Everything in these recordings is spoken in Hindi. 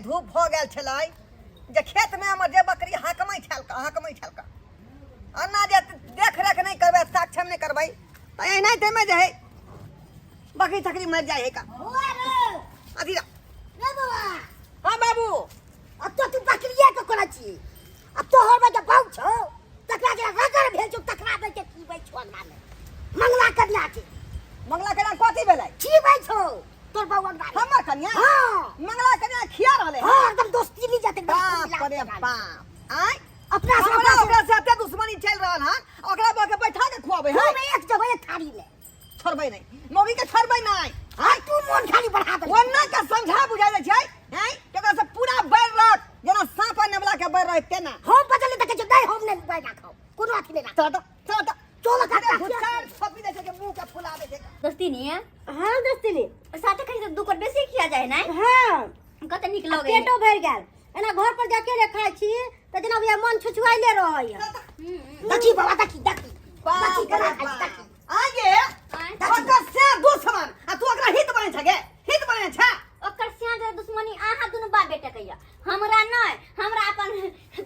धूप हो गेल छलै जे खेत में हमर जे बकरी हाकमै छलका अन्ना जे देख रेख नहीं करबै साक्षम नहीं करबै त एहनै ते में जे है बकरी तकरी मर जाए है का अथी रे बाबा हां बाबू अब तो तू बकरिया के कोना छी अब तो होर में जे बहु छौ तकरा जे रगर भेल छौ तकरा में के पीबै छोड़ माने मंगला करला के मंगला कन्या कथी भेलै छीबै छौ तोर बहु हमर कन्या हां मंगला कन्या खिया रहले हां एकदम दोस्ती ली जाते बाप रे बाप आय अपना से ओकरा साथे दुश्मनी चल रहल हन ओकरा बाके बैठा के खुआबै है हम एक जगह एक थारी ले छोड़बै नहीं मौगी के छोड़बै नहीं हां तू मन खाली बढ़ा दे ओन्ना के समझा बुझा दे छै हैं केकरा से पूरा बैर रख जेना सांप नेबला के बैर रह तेना हम बदल देखे छ नहीं हम नहीं बैर राखौ कोनो अथी नहीं राख चल चल का भुच्चार छपी दे छै के मुंह के फुला दे छै दोस्ती नहीं है हां दोस्ती ली साथे कहीं से दू कोट बेसी खिया जाए ना हां कते निक लगे पेटो भर गेल एना घर पर जाके रे खाइ छी त जेना भैया मन छुछुआइले रहै देखी बाबा देखी करा देखी आगे ओकर से दुश्मन आ तू ओकरा हित बने छगे हित बने छ ओकर से दुश्मनी आहा दुनु बाप बेटा कहिया हमरा नहीं हमरा अपन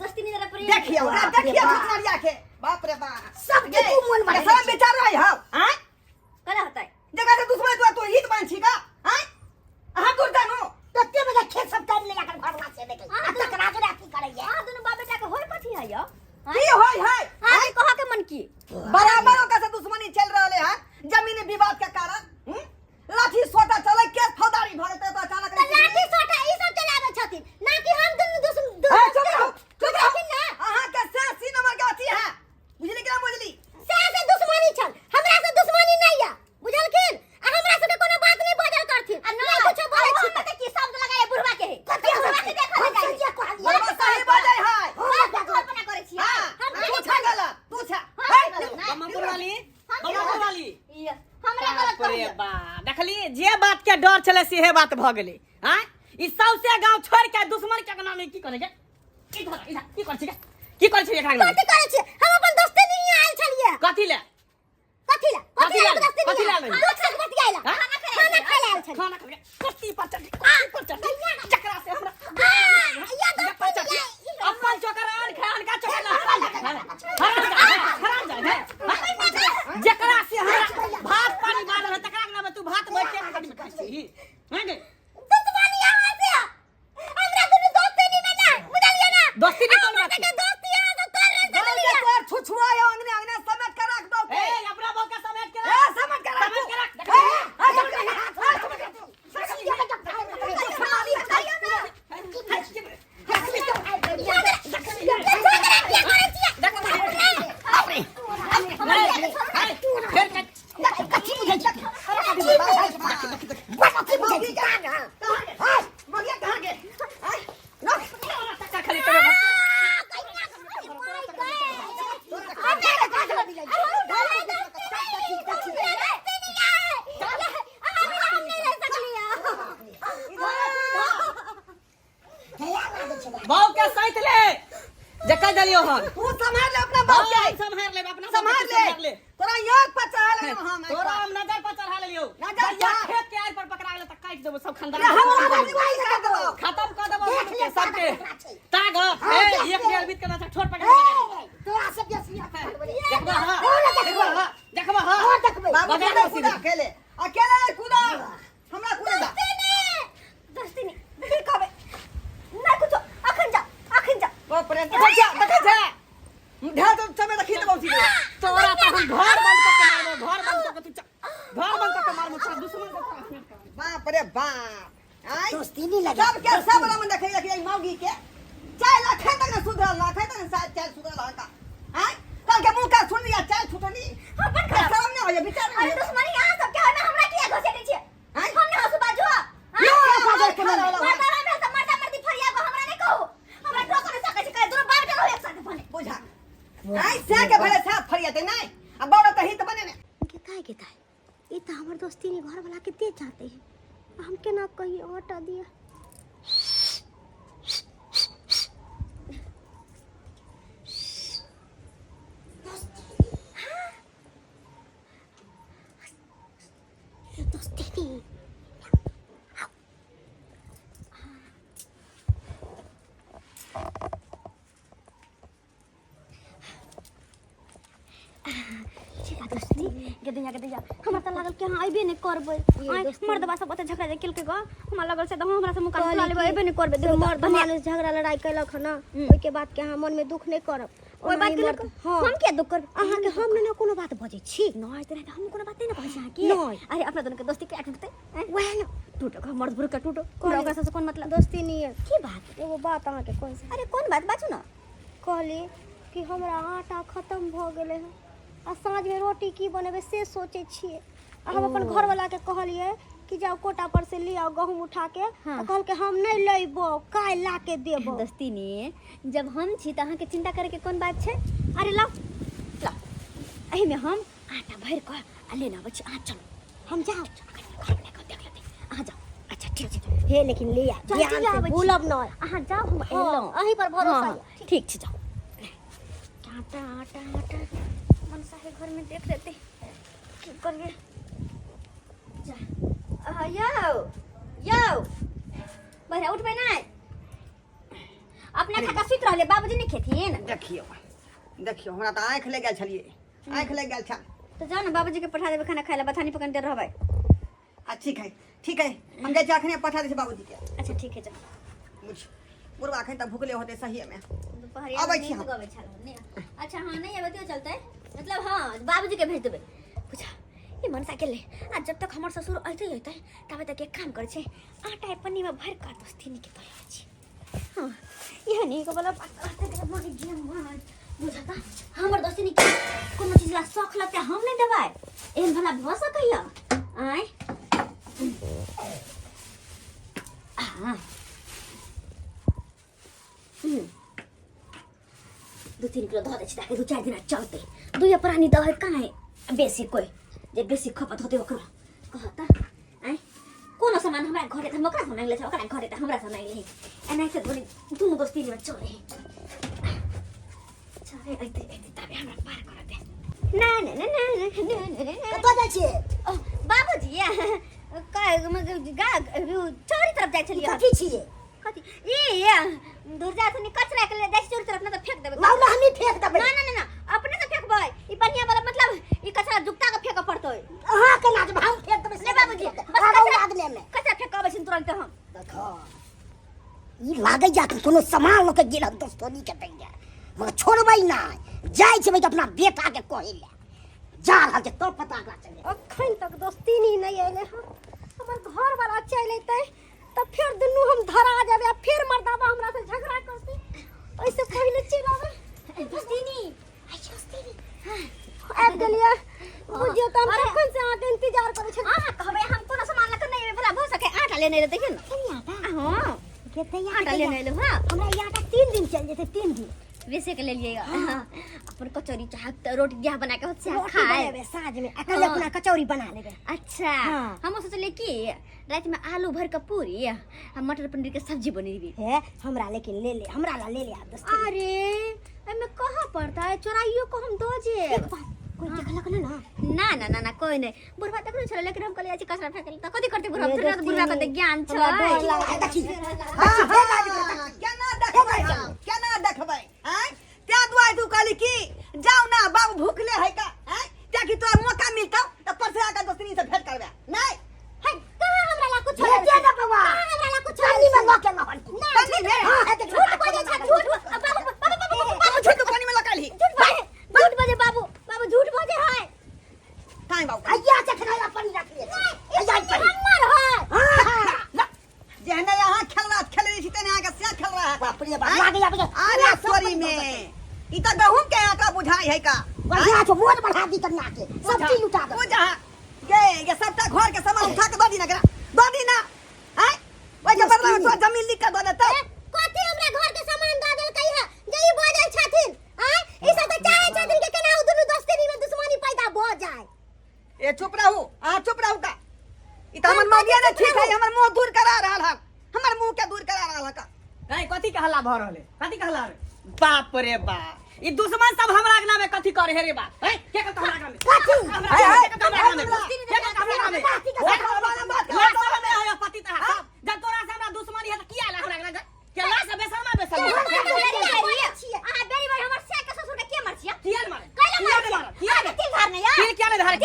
दोस्ती नहीं जरा प्रेम देखिए दुश्मनिया के बाप रे बाप सब के तू मन मारे सब विचार रही हो हैं कला होता है जगह से दुश्मन तो हित बन छी का हैं अहां दूर जानो तत्ते बजे खेत सब काट ले जाकर घर में से देखे तकरा के राखी करैया आहा दुनु बाप बेटा के होय कथी है यो की होय है हां कहा के मन की बराबर ओका से दुश्मनी चल रहले है जमीनी विवाद के कारण लाठी सोटा चले के फौदारी भरते तो अचानक लाठी सोटा ई सब चलावे छथिन ना कि हम दुनु चुप रहो ना अहां के से सी नंबर के अथी है बुझली कि ना बुझली से दुश्मनी छल हमरा से दुश्मनी नहीं है बुझलखिन आ हमरा से कोनो बात नहीं बजल करथिन आ नहीं कुछ बोले छी त की शब्द लगाए बुढ़वा के कथि बुढ़वा के देखल जाय बाबा सही बाजै है कल्पना करे छी हम पूछा गला तू छा बम्मापुर वाली हमरा गलत अरे बा देखली जे बात के डर चले से बात भ गेलै हैं ई सबसे गांव छोड़ के दुश्मन के नाम की करे के की कर छी एकरा में कथि करे छी हम अपन दोस्ती नहीं आइल छलिए कथी ले दोस्ती नहीं दोस्त बतियाइला खाना खाए आइल छलिए खाना खा कथी पर चढ़ी चकरा से हमरा अपन चकरान खान का जकरा से हमरा भात पानी मारल है तकरा नाम तू भात बैठ के कड़ी में खाई छी हैं गे दुश्मनी यहाँ से हमरा दुनु दोस्ती नहीं बना बुझलिए ना दोस्ती नहीं कोन बात के दोस्ती यहाँ तो कर रहे हैं तोर छुछुआ अंगने समेट के रख दो ए अपना बोल के समेट के रख समेट के रख बाऊ के सहित ले जका जलियो हन तू संभाल ले अपना बाप के संभाल ले तोरा याद पर चढ़ा ले हम तोरा हम नजर पर चढ़ा लेलियो नजर या खेत के आड़ पर पकड़ा गेल त काट देबो सब खानदान खत्म कर देबो सबके ताग ए एक डेढ़ बीत के ना छोट पकड़ तोरा सब जसिया देखबा हां बाबा कूदा अकेले कूदा हमरा कूदा दोस्ती नहीं देखी कहबे ना कुछ अखन जा बाप रे देखा ढेर तो समय देखी तो बहुत तोरा त हम घर बंद करके मारबो दुश्मन को बाप रे बाप आई दोस्ती नहीं लगे सब के सब रम देखै मौगी के चाय लाखे तक न सुधरल लाखे तक शायद चाय सुधरल हका हैं कल के मुंह का सुन लिया चाय छुटनी अपन खराब सामने हो जा विचार अरे दुश्मनी यहाँ सब के है हमरा किया घोषे दै छियै हमने हसु बाजू मर्दा मर्दी फरिया को हमरा नहीं कहू हमरा ठोकर नहीं सकै छै कहे दुनु बाप के एक साथ बने बुझा आई से के भले साथ फरियाते नहीं अब बड़ा तो हित बने ने केता ई त हमर दोस्ती नहीं घर वाला के दे चाहते हैं हम के ना कहिए हटा दिया दोस्ती नहीं के दैया हमरा त लागल कि हां आइबे नै करबै मर्दबा सब ओते झगड़ा किल के ग हमरा लागल से हमरा से मुका ला लेबै आइबे नै करबै देखो मर्द मानुस झगड़ा लड़ाई कैलक ना ओइ के बाद के हां मन में दुख नै करब ओइ बात के हम के दुख करब अहाँ के हम नै कोनो बात बजै छी नै त हम कोनो बात नै कहै छी अहाँ के अरे अपना दोनों के दोस्ती के टूटते वह ना टूटो मर्द भुर का टूटो हमरा से कोन मतलब दोस्ती नहीं है की बात एगो बात अहाँ के कोन अरे कोन बात बाजू ना कहली कि हमरा आटा खत्म भ गेले है आ साँझ में रोटी की बनेबे से सोचे छिए हम अपन घर वाला के कहलिए कि जाओ कोटा पर से ले आओ गहूम उठा के कहल के हम नहीं लेबो काई ला के देबो दोस्ती ने जब हम छी त अहाँ के चिंता करे के कोन बात छे अरे लाओ एही में हम आटा भर के आ लेना बच्चे आ चलो हम जाओ घर में को देख लेते आ जाओ अच्छा ठीक छै हे लेकिन ले आ ध्यान से भूलब न अहाँ जाओ हम एलो अही पर भरोसा ठीक छै जाओ आटा आटा आटा मनसा के घर में देख लेते की करिए जा यो बहरा उठबे नहीं अपना खाता सुत रहले बाबूजी नहीं खेथिन देखियो हमरा त आंख ले गेल छलिए आंख ले गेल छ तो जाओ ना बाबूजी के पठा देबे खाना खाइला बथानी पकन दे रहबै ठीक है हम जाय अखने पठा दे बाबूजी के अच्छा ठीक है जा बुढ़वा अखन त भूखले होते सही में दोपहरिया अबै में छी नहीं हम। गबै छल नहीं अच्छा हां नहीं अबे तो चलते मतलब हां बाबूजी के भेज देबे पूछा ये मन साइकिल ले आज जब तक हमर ससुर आइते तब तक एक काम करे छे आटा पन्नी में भर का दोस्ती नहीं के तैयार छी हां यह नहीं को बोला आटे के मोटी गेम मार बुझाता हमर दोस्ती नहीं के कोनो चीज ला शौक लगते हम नहीं देबै एहन भला भ सकैया आय हां दो तीन किलो धो दे छी ताकि दो चार दिन चलते दुई प्राणी दहे काहे बेसी कोई जे बेसी खपत होते ओकरा कहता आय कोनो सामान हमरा घरे त मकरा बनाइले छ ओकरा घरे त हमरा बनाइले एना से धोनी दुनु दोस्ती में चले चले आइते तबे हमरा पार कर दे ना कतो जाय छी बाबूजी का चोरी तरफ जाय छलिए कथी छिए कथी ए दूर जा तनी कचरा के ले जाय चोरी तरफ ना त फेंक देबे ना हम ही फेंक देबै ना अपने से फेंकबै ई पनिया वाला मतलब ई कचरा जुकता के फेंक पड़तै अहाँ के ना जब हम फेंक देबै ले बाबूजी बस कचरा आदमी में कचरा फेंकबै छिन तुरंत हम देखो ई लागे जा कि कोनो सामान लोग के गिरल दोस्तोनी के दैया मगर छोड़बै ना जाय छै अपना बेटा के कहै ले जा रहल छै तो पता करा चले अखन तक दोस्ती नहीं आइले हमर घर वाला चल अइते तो फिर दुनू हम धरा जाबे फिर मर्दाबा हमरा से झगड़ा करते ऐसे पहले चिल्लावे दोस्तीनी आबि गेलिए बुझियो त हम कखन से आके इंतजार करै छी अहाँ कहबै हम कोनो सामान लक नहीं भला भ सके आटा लेने रे देखिन आटा हां केते आटा लेने ले हां हमरा ये आटा 3 दिन चल जेते 3 दिन वैसे के ले लिएगा अपन कचौरी चाहे रोटी क्या बना के होत से रोटी खाए बनाबे साँझ में अकेले अपना कचौरी बना लेबे अच्छा हाँ। हम सोचले कि रात में आलू भर का पूरी आ मटर पनीर के सब्जी बनेबी है हमरा लेकिन ले हमरा ला ले आप दोस्त अरे एमे कहां पड़ता है चोराइयो को हम दो जे कोई देखलक ना कोई नहीं बुढ़वा तक नहीं चले लेकिन हम कहले अछि कचरा फेंकल त कथि करते बुढ़वा फिर तो बुढ़वा के ज्ञान छ देखी केना देखबै हैं त्या दुआई तू कहली की जाओ ना बाबू भूखले है का हैं त्या कि तोरा मौका मिलतौ त परसरा का दोस्तनी से भेंट करबे नहीं है कहां हमरा ला कुछ दे दे बाबा हमरा ला कुछ पानी में लके न पानी में हां है देख झूठ बोले छ झूठ बाबू झूठ पानी में लकाली झूठ बोले बाबू झूठ बोले है काई बाबू आया से खाया पानी रख ले आया पानी हमर है हां जेहने यहाँ खेल रही थी तेने आके से खेल रहा है बाप रे बाप लागे लागे अरे सॉरी में ई त गहूम के आटा बुझाई है का वहां तो मोर बढ़ा दी करना के सब चीज लुटा दे बुझा ये सबटा घर के सामान उठा के दो दी ना हैं ओइ के बदला में तो जमीन लिख के दो देते कथि हमरा घर के सामान द देल कहिया जे ई बजल छथिन हैं ई सब तो चाहे छथिन के केना दुनु दोस्ती में दुश्मनी पैदा भ जाए ए चुप रहू का ई त हमर मौगिया ने ठीक है हमर मुंह दूर करा रहल है हमर मुंह के दूर करा रहल है का नहीं कथी के हल्ला भ रहले कथी के हल्ला रे बाप रे बाप ई दुश्मन सब हमरा अगना में कथी करे हे रे बाप हैं के कहत हमरा अगना में कथी पति ता जब तोरा से हमरा दुश्मनी है त किया हमरा अगना के ला से बेसरमा बेरी हमर से के ससुर के मर छिया किया मारे कैला मार किया किया घर नहीं यार क्या नहीं धारे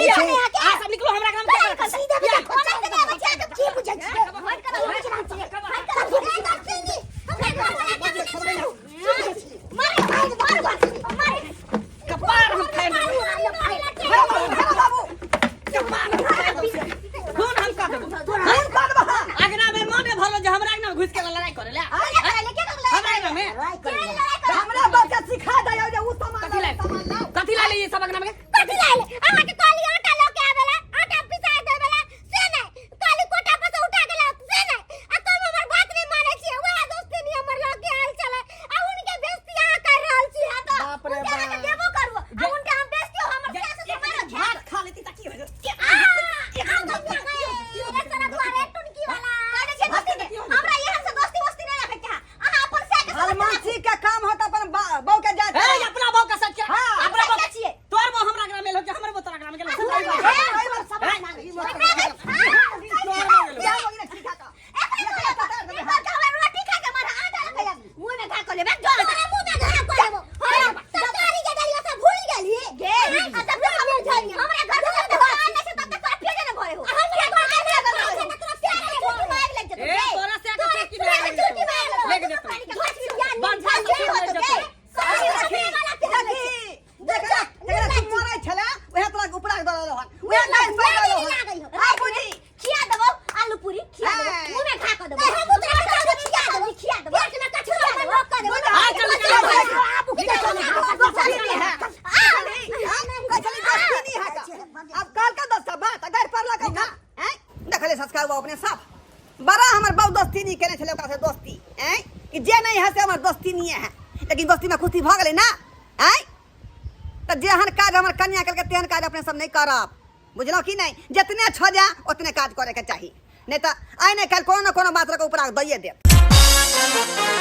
लड़ाई करे ले क्या कर ले हमरा में हमरा बच्चा सिखा दे जे उ कथी ला ले ये सबक नाम के कथी ला ले अहाँ के काली आटा लेके आवेला आटा पिसा देवेला से नहीं काली कोटा पर से उठा के ला से नहीं आ तुम हमर बात नहीं माने छी ओए दोस्ती नहीं हमर लगे आल चला आ उनके बेइज्जती अहाँ कर रहल छी हां तो बाप रे उनके बाप। देबो करू आ उनके हम बेइज्जती हमर कैसे तुम्हारा भात खा लेती त की हो हमरा यहाँ से दोस्ती वस्ती नहीं रखे क्या अहाँ अपन से हलमासी के काम होता अपन बहू के जात ए अपना बाप का सच के हाँ, अपना बाप क्या छिए तोर वो हमरा ग्राम में हो हमर वो तोरा ग्राम में अपने साफ बड़ा हमर बहु दोस्ती नहीं केने छले ओकरा से दोस्ती हैं कि जे नहीं है से हमर दोस्ती नहीं है लेकिन दोस्ती में खुशी भ गेलै ना हैं त जेहन काज हमर कन्या करके तेहन काज अपने सब नहीं करब बुझलो कि नहीं जितने छ जा उतने काज करे के चाहिए नहीं तो आइ नहीं कल कोनो न कोनो बात रे ऊपर दैये देत